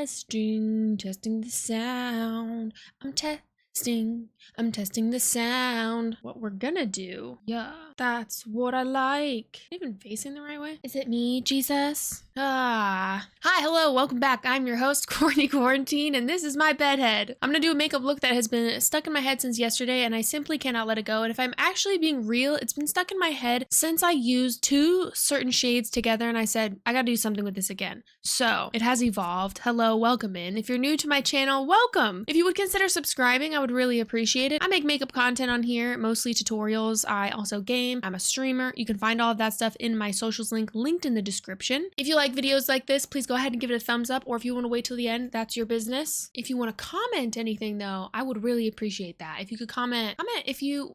testing the sound. I'm testing the sound. What we're gonna do, yeah, that's what I like. Even facing the right way? Is it me, Jesus? Hi, hello, welcome back. I'm your host, Courtney Quarantine, and this is my bedhead. I'm gonna do a makeup look that has been stuck in my head since yesterday, and I simply cannot let it go. And if I'm actually being real, it's been stuck in my head since I used two certain shades together, and I said, I gotta do something with this again. So, it has evolved. Hello, welcome in. If you're new to my channel, welcome. If you would consider subscribing, I would really appreciate it. I make makeup content on here, mostly tutorials. I also game. I'm a streamer. You can find all of that stuff in my socials link linked in the description. If you like videos like this, please go ahead and give it a thumbs up, or if you want to wait till the end, that's your business. If you want to comment anything though, I would really appreciate that. If you could comment if you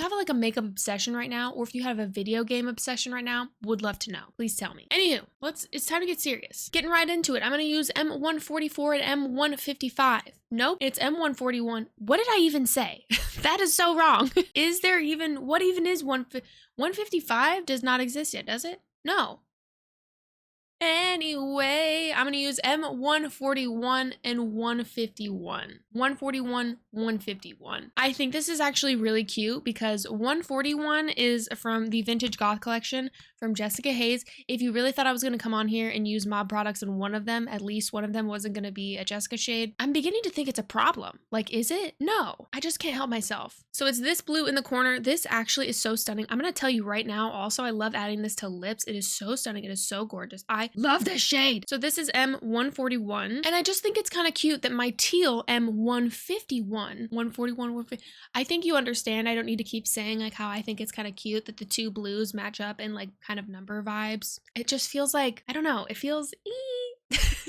have like a makeup obsession right now, or if you have a video game obsession right now, would love to know. Please tell me. Anywho, it's time to get serious. Getting right into it. I'm going to use M144 and M155. Nope, it's M141. What did I even say? That is so wrong. Is there even, what even is 155 does not exist yet, does it? No. Anyway, I'm gonna use M141 and 151. 141, 151. I think this is actually really cute because 141 is from the Vintage Goth collection from Jessica Hayes. If you really thought I was gonna come on here and use mob products and one of them, at least one of them wasn't gonna be a Jessica shade, I'm beginning to think it's a problem. Like, is it? No, I just can't help myself. So it's this blue in the corner. This actually is so stunning. I'm gonna tell you right now, also, I love adding this to lips. It is so stunning. It is so gorgeous. I love this shade. So this is M141, and I just think it's kind of cute that my teal M151, 141, 150, I think you understand. I don't need to keep saying like how I think it's kind of cute that the two blues match up in like kind of number vibes. It just feels like, I don't know, it feels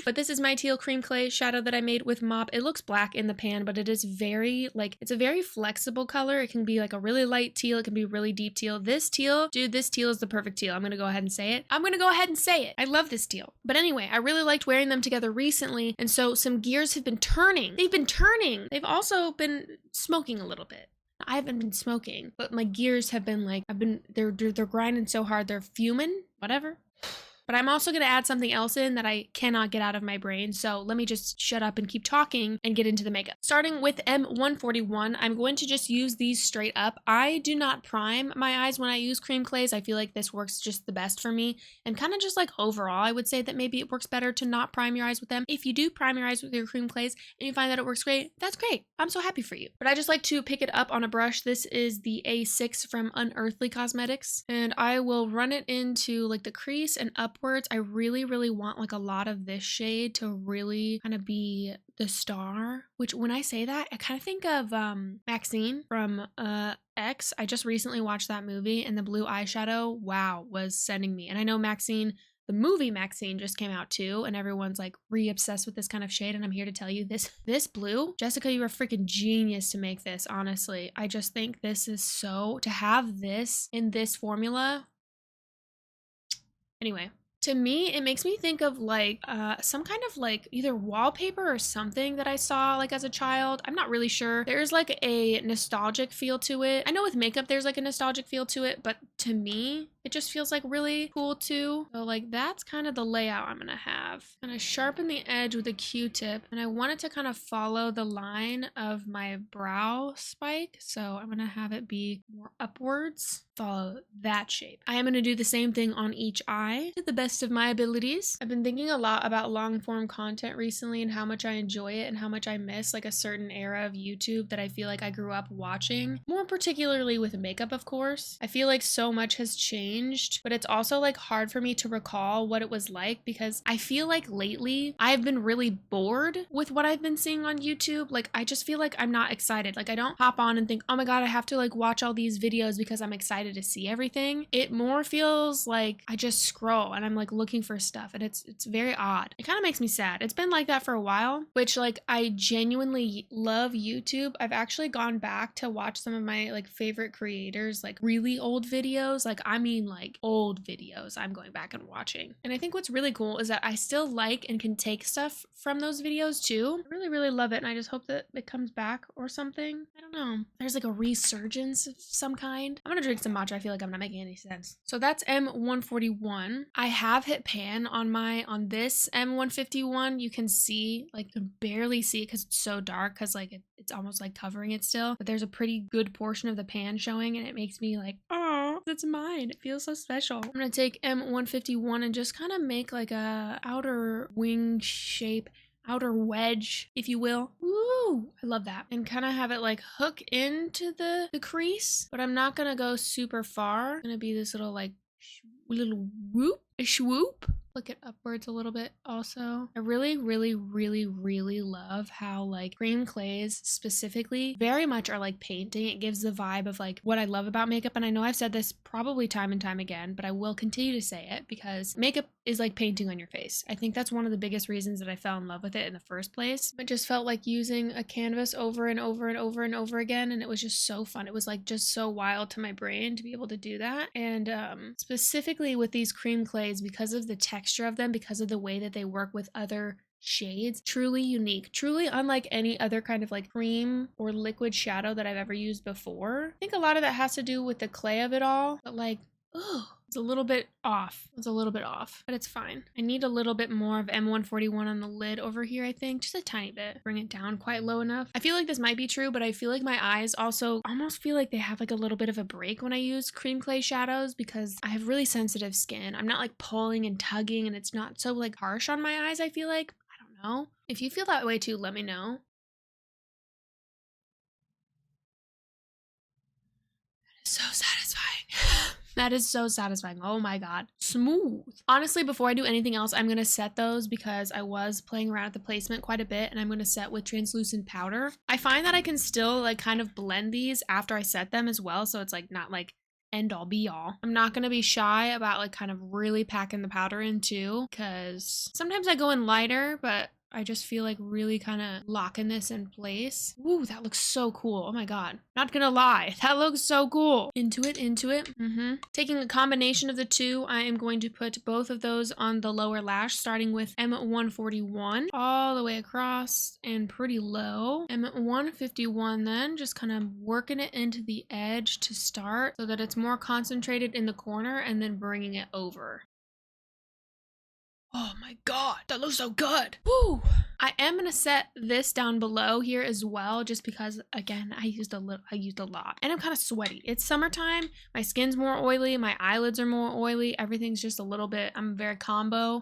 But this is my teal cream clay shadow that I made with mop. It looks black in the pan, but it is very, like, it's a very flexible color. It can be like a really light teal. It can be really deep teal. This teal, dude, this teal is the perfect teal. I'm gonna go ahead and say it. I love this teal. But anyway, I really liked wearing them together recently, and so some gears have been turning. They've also been smoking a little bit. I haven't been smoking, but my gears have been like, they're grinding so hard, they're fuming, whatever. But I'm also going to add something else in that I cannot get out of my brain. So let me just shut up and keep talking and get into the makeup. Starting with M141, I'm going to just use these straight up. I do not prime my eyes when I use cream clays. I feel like this works just the best for me. And kind of just like overall, I would say that maybe it works better to not prime your eyes with them. If you do prime your eyes with your cream clays and you find that it works great, that's great. I'm so happy for you. But I just like to pick it up on a brush. This is the A6 from Unearthly Cosmetics. And I will run it into like the crease and up. I really want like a lot of this shade to really kind of be the star, which when I say that, I kind of think of Maxine from X. I just recently watched that movie, and the blue eyeshadow, wow, was sending me. And I know Maxine, the movie Maxine, just came out too, and everyone's like re-obsessed with this kind of shade, and I'm here to tell you this blue, Jessica, you are a freaking genius to make this. Honestly, I just think this is so, to have this in this formula. Anyway, to me, it makes me think of like some kind of like either wallpaper or something that I saw like as a child. I'm not really sure. There's like a nostalgic feel to it. I know with makeup there's like a nostalgic feel to it, but to me, it just feels like really cool too. So like that's kind of the layout I'm gonna have. I'm gonna sharpen the edge with a Q-tip, and I want it to kind of follow the line of my brow spike. So I'm gonna have it be more upwards, follow that shape. I am gonna do the same thing on each eye to the best of my abilities. I've been thinking a lot about long form content recently and how much I enjoy it and how much I miss like a certain era of YouTube that I feel like I grew up watching, more particularly with makeup, of course. I feel like so much has changed, but it's also like hard for me to recall what it was like because I feel like lately I've been really bored with what I've been seeing on YouTube. Like I just feel like I'm not excited. Like I don't hop on and think, oh my god, I have to like watch all these videos because I'm excited to see everything. It more feels like I just scroll and I'm like looking for stuff, and it's very odd. It kind of makes me sad. It's been like that for a while, which like I genuinely love YouTube. I've actually gone back to watch some of my like favorite creators, like really old videos. Like I mean mean like old videos I'm going back and watching. And I think what's really cool is that I still like and can take stuff from those videos too. I really, really love it. And I just hope that it comes back or something. I don't know. There's like a resurgence of some kind. I'm gonna drink some matcha. I feel like I'm not making any sense. So that's M141. I have hit pan on this M151. You can see, like, you can barely see it because it's so dark, because like it's almost like covering it still. But there's a pretty good portion of the pan showing, and it makes me like, oh, it's mine. It feels so special. I'm gonna take M151 and just kind of make like a outer wing shape, outer wedge, if you will. Ooh, I love that. And kind of have it like hook into the crease, but I'm not gonna go super far. It's gonna be this little like little whoop, a swoop. Flick it upwards a little bit also. I really, really, really, really love how like cream clays specifically very much are like painting. It gives the vibe of like what I love about makeup. And I know I've said this probably time and time again, but I will continue to say it because makeup is like painting on your face. I think that's one of the biggest reasons that I fell in love with it in the first place. It just felt like using a canvas over and over and over and over again. And it was just so fun. It was like just so wild to my brain to be able to do that. And specifically with these cream clays, because of the texture of them, because of the way that they work with other shades, truly unique, truly unlike any other kind of like cream or liquid shadow that I've ever used before. I think a lot of that has to do with the clay of it all, but like, oh, it's a little bit off. It's a little bit off, but it's fine. I need a little bit more of M141 on the lid over here, I think. Just a tiny bit. Bring it down quite low enough. I feel like this might be true, but I feel like my eyes also almost feel like they have like a little bit of a break when I use cream clay shadows because I have really sensitive skin. I'm not like pulling and tugging, and it's not so like harsh on my eyes, I feel like. I don't know. If you feel that way too, let me know. So satisfying. That is so satisfying. Oh my god. Smooth. Honestly, before I do anything else, I'm going to set those because I was playing around with the placement quite a bit, and I'm going to set with translucent powder. I find that I can still like kind of blend these after I set them as well, so it's like not like end all be all. I'm not going to be shy about like kind of really packing the powder in too, because sometimes I go in lighter, but I just feel like really kind of locking this in place. Ooh, that looks so cool. Oh my god. Not gonna lie. That looks so cool. Into it, into it. Taking a combination of the two, I am going to put both of those on the lower lash, starting with M141 all the way across and pretty low. M151 then, just kind of working it into the edge to start so that it's more concentrated in the corner, and then bringing it over. Oh my god, that looks so good. Woo! I am gonna set this down below here as well, just because again, I used a lot. And I'm kind of sweaty. It's summertime, my skin's more oily, my eyelids are more oily, everything's just a little bit, I'm very combo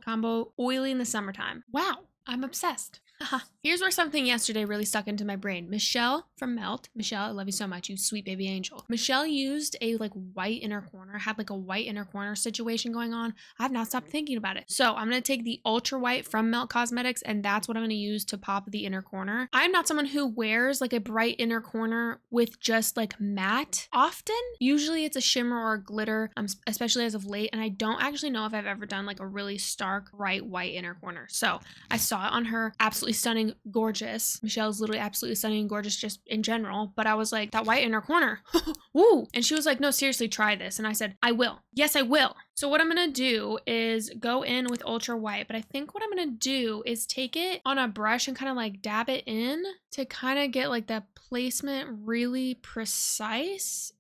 oily in the summertime. Wow, I'm obsessed. Here's where something yesterday really stuck into my brain. Michelle from Melt. Michelle, I love you so much, you sweet baby angel. Michelle used a like white inner corner, had like a white inner corner situation going on. I've not stopped thinking about it. So I'm going to take the ultra white from Melt Cosmetics, and that's what I'm going to use to pop the inner corner. I'm not someone who wears like a bright inner corner with just like matte often. Usually it's a shimmer or a glitter, especially as of late. And I don't actually know if I've ever done like a really stark bright white inner corner. So I saw it on her, absolutely stunning, gorgeous. Michelle's literally absolutely stunning and gorgeous just in general, but I was like, that white inner corner, woo. And she was like, no, seriously, try this. And I said, I will. Yes, I will. So what I'm gonna do is go in with ultra white, but I think what I'm gonna do is take it on a brush and kind of like dab it in to kind of get like that placement really precise-ish.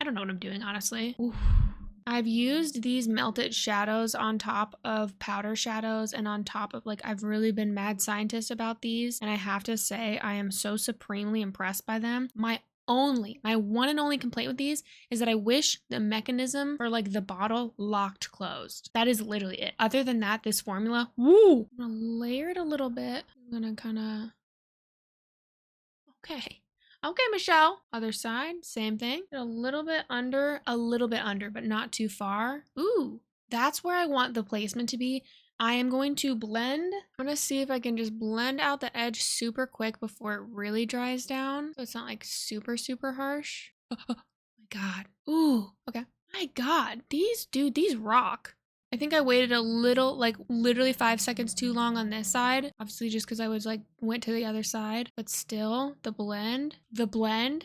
I don't know what I'm doing, honestly. Oof. I've used these melted shadows on top of powder shadows, and on top of like, I've really been mad scientist about these, and I have to say I am so supremely impressed by them. My one and only complaint with these is that I wish the mechanism for like the bottle locked closed. That is literally it. Other than that, this formula, woo! I'm gonna layer it a little bit. I'm gonna kind of, okay. Okay, Michelle. Other side, same thing. A little bit under, but not too far. Ooh, that's where I want the placement to be. I am going to blend. I'm going to see if I can just blend out the edge super quick before it really dries down, so it's not like super, super harsh. Oh my god. Ooh, okay. My god, these rock. I think I waited a little, like literally 5 seconds too long on this side. Obviously just because I was like, went to the other side, but still the blend.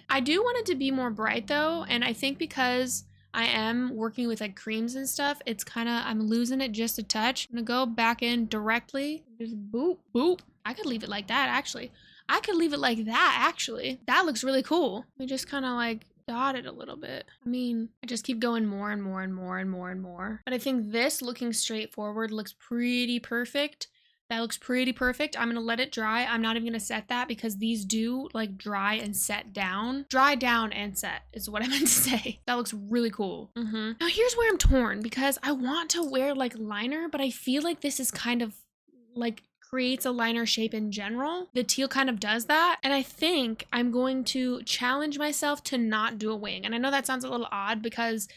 I do want it to be more bright though. And I think because I am working with like creams and stuff, it's kind of, I'm losing it just a touch. I'm gonna go back in directly. Just boop, boop. I could leave it like that, actually. I could leave it like that, actually. That looks really cool. We just kind of like dot it a little bit. I mean, I just keep going more and more and more and more and more. But I think this looking straight forward looks pretty perfect. That looks pretty perfect. I'm gonna let it dry. I'm not even gonna set that because these do like dry and set down. Dry down and set is what I meant to say. That looks really cool. Now here's where I'm torn because I want to wear like liner, but I feel like this is kind of like creates a liner shape in general. The teal kind of does that. And I think I'm going to challenge myself to not do a wing. And I know that sounds a little odd because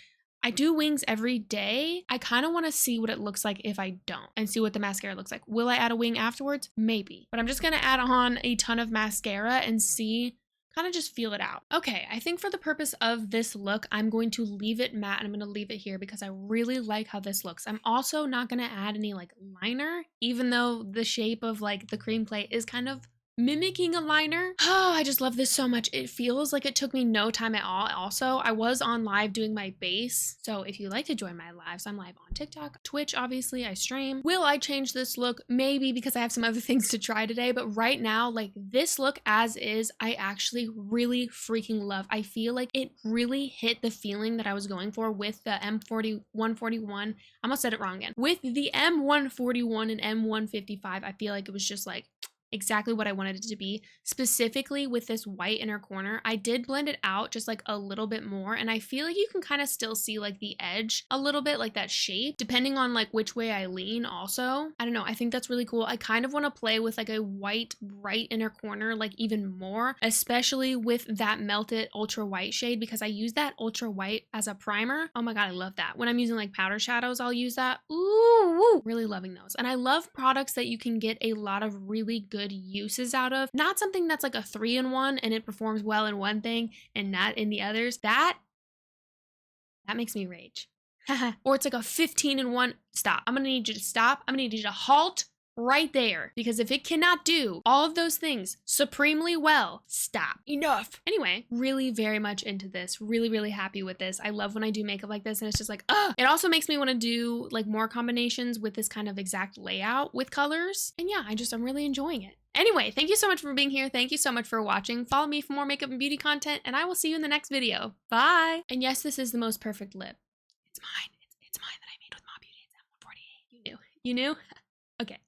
I do wings every day. I kind of want to see what it looks like if I don't and see what the mascara looks like. Will I add a wing afterwards? Maybe. But I'm just going to add on a ton of mascara and see, kind of just feel it out. Okay, I think for the purpose of this look, I'm going to leave it matte and I'm going to leave it here because I really like how this looks. I'm also not going to add any like liner, even though the shape of like the cream clay is kind of mimicking a liner. Oh, I just love this so much. It feels like it took me no time at all. Also, I was on live doing my base. So if you like to join my lives, I'm live on TikTok, Twitch, obviously I stream. Will I change this look? Maybe, because I have some other things to try today. But right now, like this look as is, I actually really freaking love. I feel like it really hit the feeling that I was going for with the M141. I almost said it wrong again. With the M141 and M155, I feel like it was just like exactly what I wanted it to be. Specifically with this white inner corner, I did blend it out just like a little bit more, and I feel like you can kind of still see like the edge a little bit, like that shape, depending on like which way I lean also. I don't know, I think that's really cool. I kind of want to play with like a white bright inner corner like even more, especially with that melted ultra white shade, because I use that ultra white as a primer. Oh my god, I love that. When I'm using like powder shadows, I'll use that. Ooh, really loving those. And I love products that you can get a lot of really good uses out of, not something that's like a 3-in-1 and it performs well in one thing and not in the others. That makes me rage. Or it's like a 15-in-1. Stop. I'm gonna need you to stop. I'm gonna need you to halt right there, because if it cannot do all of those things supremely well, stop. Enough. Anyway, really very much into this. Really happy with this. I love when I do makeup like this and it's just like, it also makes me want to do like more combinations with this kind of exact layout with colors. And yeah, I'm really enjoying it. Anyway, thank you so much for being here. Thank you so much for watching. Follow me for more makeup and beauty content, and I will see you in the next video. Bye. And yes, this is the most perfect lip. It's mine. It's mine that I made with Mom Beauty. It's M148. You knew? You knew? Okay.